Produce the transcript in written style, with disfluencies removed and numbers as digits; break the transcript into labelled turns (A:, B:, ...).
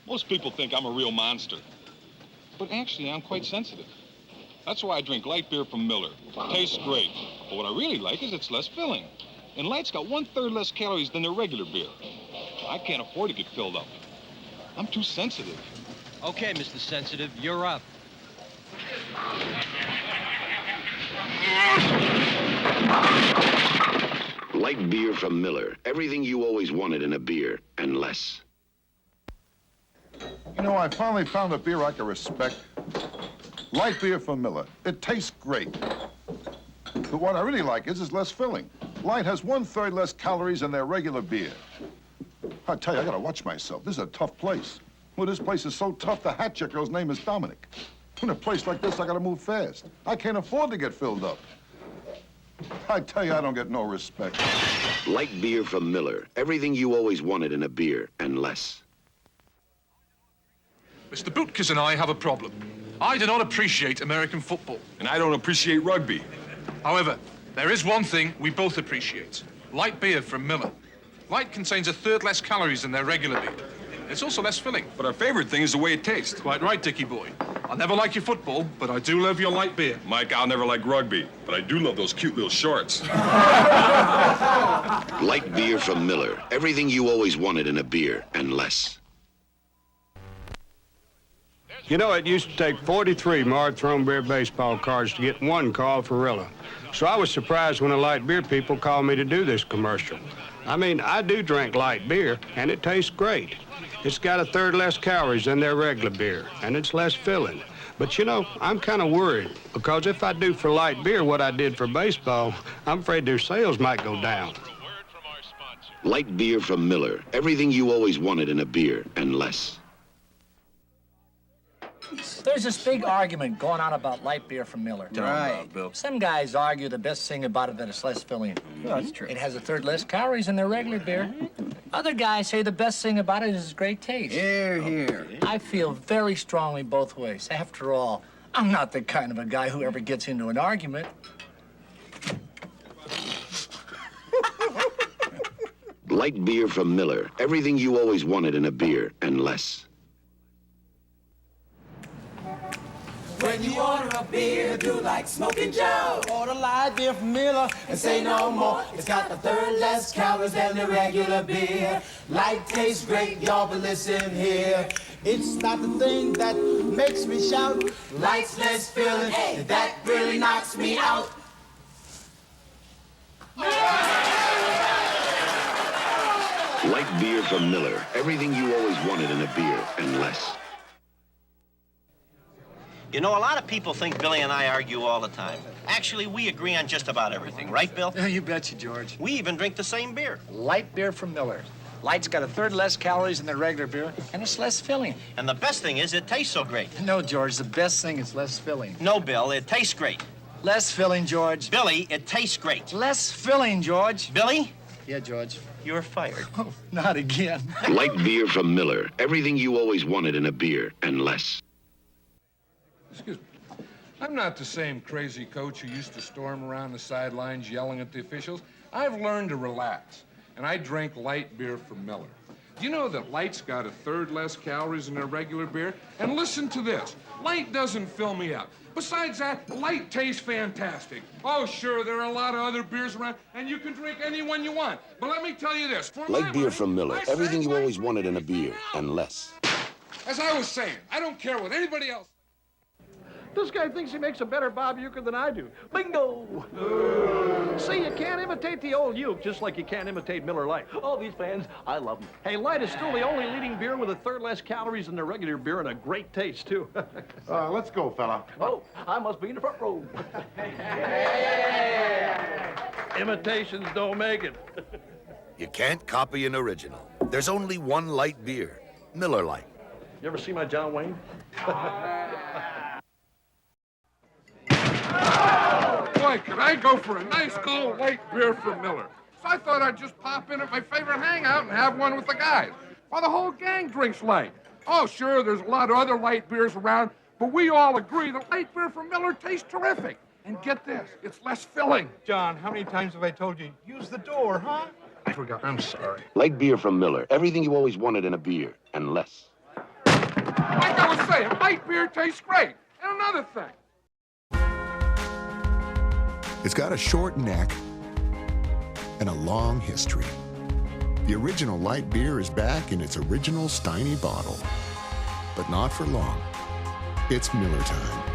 A: Most people think I'm a real monster. But actually, I'm quite sensitive. That's why I drink light beer from Miller. Tastes great. But what I really like is it's less filling. And Lite's got 1/3 less calories than their regular beer. I can't afford to get filled up. I'm too sensitive.
B: Okay, Mr. Sensitive, you're up.
C: Light beer from Miller. Everything you always wanted in a beer, and less.
D: You know, I finally found a beer I can respect. Light beer from Miller. It tastes great. But what I really like is it's less filling. Light has 1/3 less calories than their regular beer. I tell you, I gotta watch myself. This is a tough place. Well, this place is so tough, the hat check girl's name is Dominic. In a place like this, I gotta move fast. I can't afford to get filled up. I tell you, I don't get no respect.
C: Light beer from Miller. Everything you always wanted in a beer, and less.
E: Mr. Bootkiss and I have a problem. I do not appreciate American football.
A: And I don't appreciate rugby.
E: However, there is one thing we both appreciate. Light beer from Miller. Light contains 1/3 less calories than their regular beer. It's also less filling.
A: But our favorite thing is the way it tastes.
E: Quite right, Dickie boy. I'll never like your football, but I do love your light beer.
A: Mike, I'll never like rugby, but I do love those cute little shorts.
C: Light beer from Miller. Everything you always wanted in a beer, and less.
F: You know, it used to take 43 Mark Throne Beer baseball cards to get one call for Rilla. So I was surprised when the light beer people called me to do this commercial. I mean, I do drink light beer, and it tastes great. It's got 1/3 less calories than their regular beer, and it's less filling. But, you know, I'm kind of worried, because if I do for light beer what I did for baseball, I'm afraid their sales might go down.
C: Light beer from Miller. Everything you always wanted in a beer, and less.
G: There's this big argument going on about light beer from Miller.
H: Right.
G: Some guys argue the best thing about it that it's less filling.
H: Well, that's true.
G: It has 1/3 less calories than their regular beer. Other guys say the best thing about it is its great taste.
H: Here, here.
G: I feel very strongly both ways. After all, I'm not the kind of a guy who ever gets into an argument.
C: Light beer from Miller. Everything you always wanted in a beer, and less.
I: When you order a beer, do like Smoking Joe. Order light beer from Miller and say no more. It's got 1/3 less calories than the regular beer. Light tastes great, y'all, but listen here. It's not the thing that makes me shout. Light's less filling, and that really knocks me out.
C: Light beer from Miller. Everything you always wanted in a beer, and less.
B: You know, a lot of people think Billy and I argue all the time. Actually, we agree on just about everything, right, Bill?
G: You betcha, George.
B: We even drink the same beer.
G: Light beer from Miller. Light's got 1/3 less calories than their regular beer, and it's less filling.
B: And the best thing is it tastes so great.
G: No, George, the best thing is less filling.
B: No, Bill, it tastes great.
G: Less filling, George.
B: Billy, it tastes great.
G: Less filling, George.
B: Billy,
G: Yeah, George.
B: you're fired.
G: Oh, not again.
C: Light beer from Miller. Everything you always wanted in a beer, and less.
J: Excuse me. I'm not the same crazy coach who used to storm around the sidelines yelling at the officials. I've learned to relax, and I drink light beer from Miller. Do you know that Light's got 1/3 less calories than their regular beer? And listen to this. Light doesn't fill me up. Besides that, Light tastes fantastic. Oh, sure, there are a lot of other beers around, and you can drink any one you want. But let me tell you this. For
C: Light
J: my
C: beer
J: money,
C: from Miller.
J: I say
C: Everything you
J: light
C: always
J: beer
C: wanted in a
J: tastes
C: beer,
J: phenomenal.
C: and less.
J: As I was saying, I don't care what anybody else...
K: This guy thinks he makes a better Bob Euchre than I do. Bingo! See, you can't imitate the old Uke just like you can't imitate Miller Lite. All these fans, I love them. Hey, Light is still the only leading beer with 1/3 less calories than the regular beer and a great taste, too.
D: Let's go, fella.
K: Oh, I must be in the front row. Imitations don't make it.
L: You can't copy an original. There's only one light beer, Miller Lite.
K: You ever see my John Wayne?
J: Boy, could I go for a nice cold light beer from Miller. So I thought I'd just pop in at my favorite hangout and have one with the guys. Well, the whole gang drinks light. Oh, sure, there's a lot of other light beers around, but we all agree that light beer from Miller tastes terrific. And get this, it's less filling.
M: John, how many times have I told you, use the door, huh?
J: I forgot, I'm sorry.
C: Light beer from Miller. Everything you always wanted in a beer, and less.
J: Like I was saying, light beer tastes great. And another thing.
H: It's got a short neck and a long history. The original light beer is back in its original Steiny bottle. But not for long. It's Miller time.